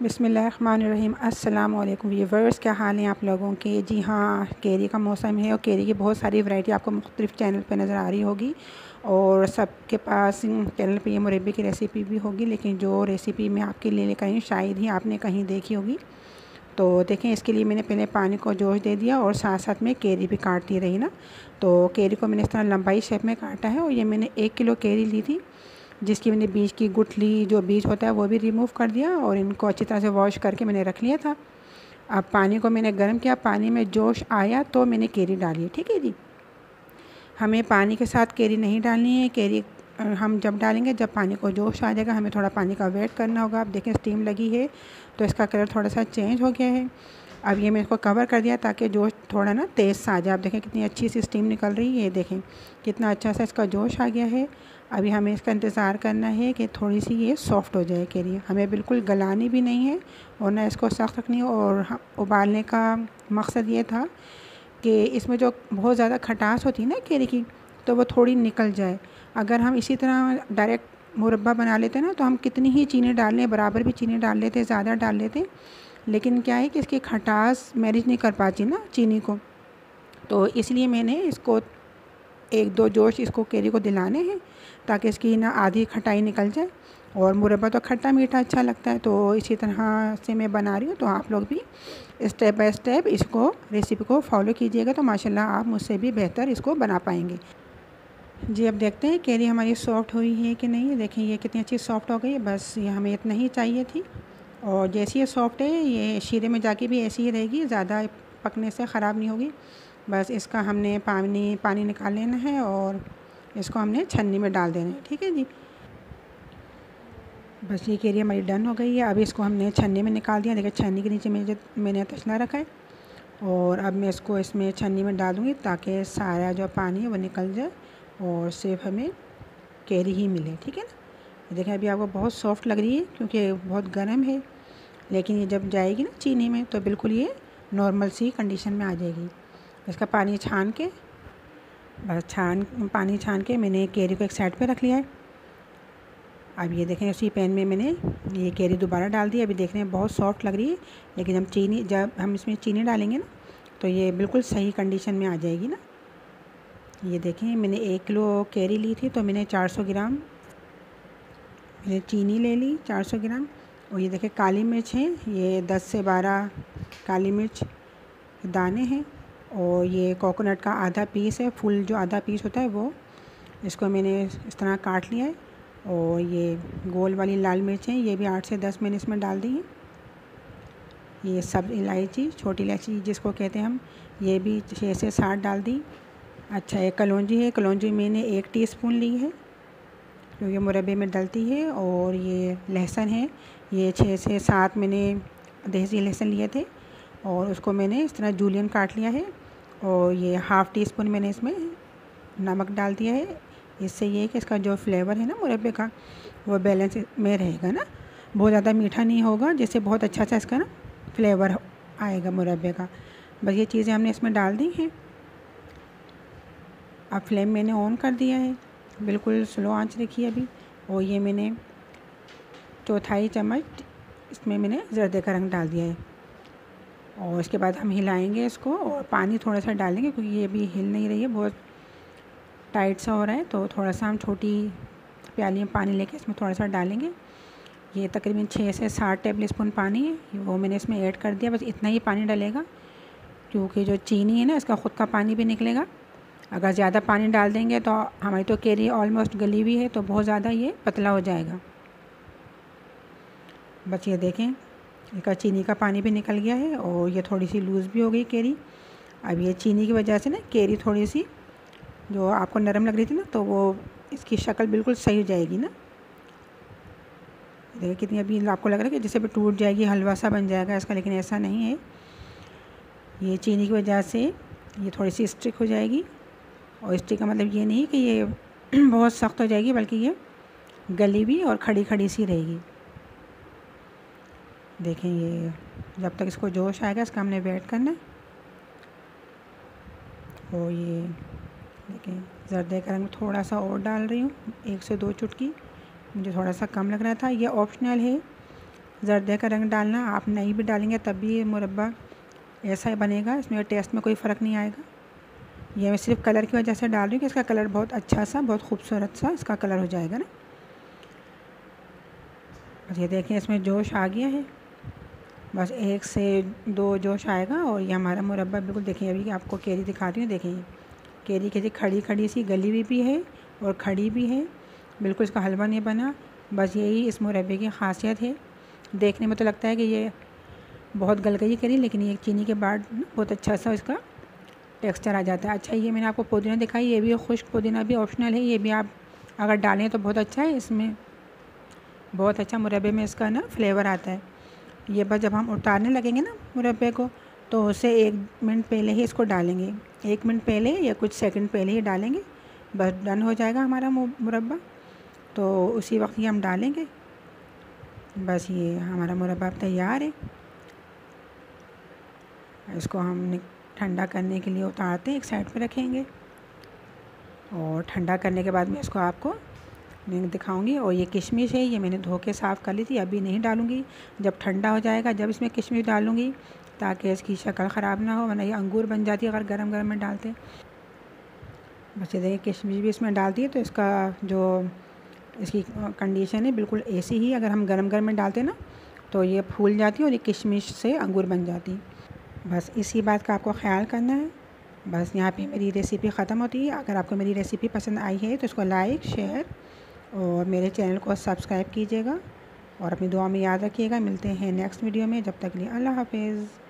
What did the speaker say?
बिस्मिल्लाहिर्रहमानिर्रहीम। अस्सलाम वालेकुम व्यूवर्स, क्या हाल हैं आप लोगों के। जी हाँ, केरी का मौसम है और केरी की बहुत सारी वैरायटी आपको मुख्तलिफ़ चैनल पे नज़र आ रही होगी और सबके पास चैनल पे ये मुरब्बे की रेसिपी भी होगी, लेकिन जो रेसिपी मैं आपके लिए लेकर आई शायद ही आपने कहीं देखी होगी। तो देखें, इसके लिए मैंने पहले पानी को जोश दे दिया और साथ साथ में केरी भी काटती रही ना। तो केरी को मैंने इस तरह लंबाई शेप में काटा है और ये मैंने 1 किलो केरी ली थी, जिसकी मैंने बीज की गुठली जो बीज होता है वो भी रिमूव कर दिया और इनको अच्छी तरह से वॉश करके मैंने रख लिया था। अब पानी को मैंने गर्म किया, पानी में जोश आया तो मैंने केरी डाली है। ठीक है जी, हमें पानी के साथ केरी नहीं डालनी है। केरी हम जब डालेंगे जब पानी को जोश आ जाएगा, हमें थोड़ा पानी का वेट करना होगा। आप देखें स्टीम लगी है तो इसका कलर थोड़ा सा चेंज हो गया है। अब ये मैं इसको कवर कर दिया ताकि जोश थोड़ा ना तेज़ सा आ जाए। आप देखें कितनी अच्छी सी स्टीम निकल रही है, ये देखें कितना अच्छा सा इसका जोश आ गया है। अभी हमें इसका इंतज़ार करना है कि थोड़ी सी ये सॉफ़्ट हो जाए केरी। हमें बिल्कुल गलानी भी नहीं है और ना इसको सख्त रखनी है। और उबालने का मकसद ये था कि इसमें जो बहुत ज़्यादा खटास होती है ना केरी की, तो वो थोड़ी निकल जाए। अगर हम इसी तरह डायरेक्ट मुरब्बा बना लेते ना तो हम कितनी ही चीनी डाल लें, बराबर भी चीनी डाल लेते, ज़्यादा डाल लेते, लेकिन क्या है कि इसकी खटास मैनेज नहीं कर पाती ना चीनी को। तो इसलिए मैंने इसको 1-2 जोश इसको केरी को दिलाने हैं ताकि इसकी ना आधी खटाई निकल जाए। और मुरब्बा तो खट्टा मीठा अच्छा लगता है, तो इसी तरह से मैं बना रही हूँ। तो आप लोग भी स्टेप बाय स्टेप इसको रेसिपी को फॉलो कीजिएगा तो माशाल्लाह आप मुझसे भी बेहतर इसको बना पाएंगे। जी, अब देखते हैं केरी हमारी सॉफ़्ट हुई है कि नहीं। देखें ये कितनी अच्छी सॉफ़्ट हो गई है, बस ये हमें इतना ही चाहिए थी। और जैसी ये सॉफ़्ट है ये शीरे में जाके भी ऐसी ही रहेगी, ज़्यादा पकने से ख़राब नहीं होगी। बस इसका हमने पानी निकाल लेना है और इसको हमने छन्नी में डाल देना है। ठीक है जी, बस ये केरी हमारी डन हो गई है। अब इसको हमने छन्नी में निकाल दिया। देखिए छन्नी के नीचे मैंने तसला रखा है और अब मैं इसको इसमें छन्नी में डाल दूँगी ताकि सारा जो पानी है वो निकल जाए और सिर्फ हमें केरी ही मिले। ठीक है ना। देखें अभी आपको बहुत सॉफ़्ट लग रही है क्योंकि बहुत गर्म है, लेकिन ये जब जाएगी ना चीनी में तो बिल्कुल ये नॉर्मल सी कंडीशन में आ जाएगी। इसका पानी छान के पानी छान के मैंने केरी को एक साइड पे रख लिया है। अब ये देखें उसी पैन में मैंने ये केरी दोबारा डाल दी। अभी देख रहे हैं बहुत सॉफ्ट लग रही है, लेकिन जब हम इसमें चीनी डालेंगे ना तो ये बिल्कुल सही कंडीशन में आ जाएगी ना। ये देखें मैंने 1 किलो केरी ली थी तो मैंने 400 ग्राम मैंने चीनी ले ली, 400 ग्राम। और ये देखें काली मिर्च है, ये 10 से 12 काली मिर्च दाने हैं। और ये कोकोनट का आधा पीस है, फुल जो आधा पीस होता है वो, इसको मैंने इस तरह काट लिया है। और ये गोल वाली लाल मिर्च है, ये भी 8 से 10 मैंने इसमें डाल दी है। ये सब इलायची, छोटी इलायची जिसको कहते हैं हम, ये भी 6 से 7 डाल दी। अच्छा, ये कलौंजी है, कलौंजी मैंने 1 टीस्पून ली है क्योंकि मुरब्बे में डलती है। और ये लहसुन है, ये 6 से 7 मैंने देसी लहसुन लिए थे और उसको मैंने इस तरह जूलियन काट लिया है। और ये हाफ़ टी स्पून मैंने इसमें नमक डाल दिया है। इससे ये है कि इसका जो फ्लेवर है ना मुरब्बे का वो बैलेंस में रहेगा ना, बहुत ज़्यादा मीठा नहीं होगा, जिससे बहुत अच्छा सा इसका ना फ्लेवर आएगा मुरब्बे का। बस ये चीज़ें हमने इसमें डाल दी हैं। अब फ्लेम मैंने ऑन कर दिया है, बिल्कुल स्लो आंच रखी है अभी। और ये मैंने 1/4 चम्मच इसमें मैंने ज़र्दे का रंग डाल दिया है। और इसके बाद हम हिलाएंगे इसको और पानी थोड़ा सा डालेंगे क्योंकि ये अभी हिल नहीं रही है, बहुत टाइट सा हो रहा है। तो थोड़ा सा हम छोटी प्याली में पानी लेके इसमें थोड़ा सा डालेंगे। ये तकरीबन 6 से 7 टेबल स्पून पानी है, वो मैंने इसमें ऐड कर दिया। बस इतना ही पानी डलेगा क्योंकि जो चीनी है ना इसका ख़ुद का पानी भी निकलेगा। अगर ज़्यादा पानी डाल देंगे तो हमारी तो केरी ऑलमोस्ट गली हुई है तो बहुत ज़्यादा ये पतला हो जाएगा। बस ये देखें इसका चीनी का पानी भी निकल गया है और ये थोड़ी सी लूज़ भी हो गई केरी। अब ये चीनी की वजह से ना केरी थोड़ी सी जो आपको नरम लग रही थी ना तो वो इसकी शक्ल बिल्कुल सही हो जाएगी ना। देखिए कितनी अभी आपको लग रहा है कि जैसे भी टूट जाएगी, हलवा सा बन जाएगा इसका, लेकिन ऐसा नहीं है। ये चीनी की वजह से ये थोड़ी सी स्टिक हो जाएगी। और स्टिक का मतलब ये नहीं कि ये बहुत सख्त हो जाएगी, बल्कि ये गली भी और खड़ी खड़ी सी रहेगी। देखें ये जब तक इसको जोश आएगा इसका हमने वेट करना है। और ये देखिए ज़र्दे का रंग थोड़ा सा और डाल रही हूँ, 1 से 2 चुटकी, मुझे थोड़ा सा कम लग रहा था। ये ऑप्शनल है ज़र्दे का रंग डालना, आप नहीं भी डालेंगे तब भी ये मुरब्बा ऐसा ही बनेगा, इसमें टेस्ट में कोई फ़र्क नहीं आएगा। ये मैं सिर्फ कलर की वजह से डाल रही हूँ कि इसका कलर बहुत अच्छा सा, बहुत खूबसूरत सा इसका कलर हो जाएगा ना। बस ये देखिए इसमें जोश आ गया है, बस 1 से 2 जोश आएगा और ये हमारा मुरब्बा बिल्कुल देखिए। अभी आपको कैरी दिखाती हूँ, देखिए कैरी कैसी खड़ी खड़ी सी गली हुई भी है और खड़ी भी है, बिल्कुल इसका हलवा नहीं बना। बस यही इस मुरब्बे की ख़ासियत है। देखने में तो लगता है कि ये बहुत गल गई कैरी, लेकिन ये चीनी के बाद बहुत अच्छा सा इसका टेक्सचर आ जाता है। अच्छा ये मैंने आपको पुदीना दिखाई, ये भी खुश्क पुदीना भी ऑप्शनल है, ये भी आप अगर डालें तो बहुत अच्छा है, इसमें बहुत अच्छा मुरब्बे में इसका ना फ्लेवर आता है। ये बस जब हम उतारने लगेंगे ना मुरब्बे को, तो उससे 1 मिनट पहले ही इसको डालेंगे, 1 मिनट पहले या कुछ सेकंड पहले ही डालेंगे, बस डन हो जाएगा हमारा मुरब्बा। तो उसी वक्त ही हम डालेंगे। बस ये हमारा मुरब्बा तैयार है। इसको हम ठंडा करने के लिए उतारते हैं, एक साइड पे रखेंगे और ठंडा करने के बाद मैं इसको आपको दिखाऊंगी। और ये किशमिश है, ये मैंने धो के साफ़ कर ली थी, अभी नहीं डालूंगी, जब ठंडा हो जाएगा जब इसमें किशमिश डालूंगी, ताकि इसकी शक्ल ख़राब ना हो, वरना ये अंगूर बन जाती है अगर गरम गरम में डालते। बस ये देखिए किशमिश भी इसमें डाल दिए, तो इसका जो इसकी कंडीशन है बिल्कुल ऐसी ही, अगर हम गरम गरम में डालते ना तो ये फूल जाती है और ये किशमिश से अंगूर बन जाती। बस इसी बात का आपको ख्याल करना है। बस यहाँ पे मेरी रेसिपी ख़त्म होती है। अगर आपको मेरी रेसिपी पसंद आई है तो इसको लाइक, शेयर और मेरे चैनल को सब्सक्राइब कीजिएगा और अपनी दुआ में याद रखिएगा। मिलते हैं नेक्स्ट वीडियो में, जब तक के लिए अल्लाह हाफ़िज़।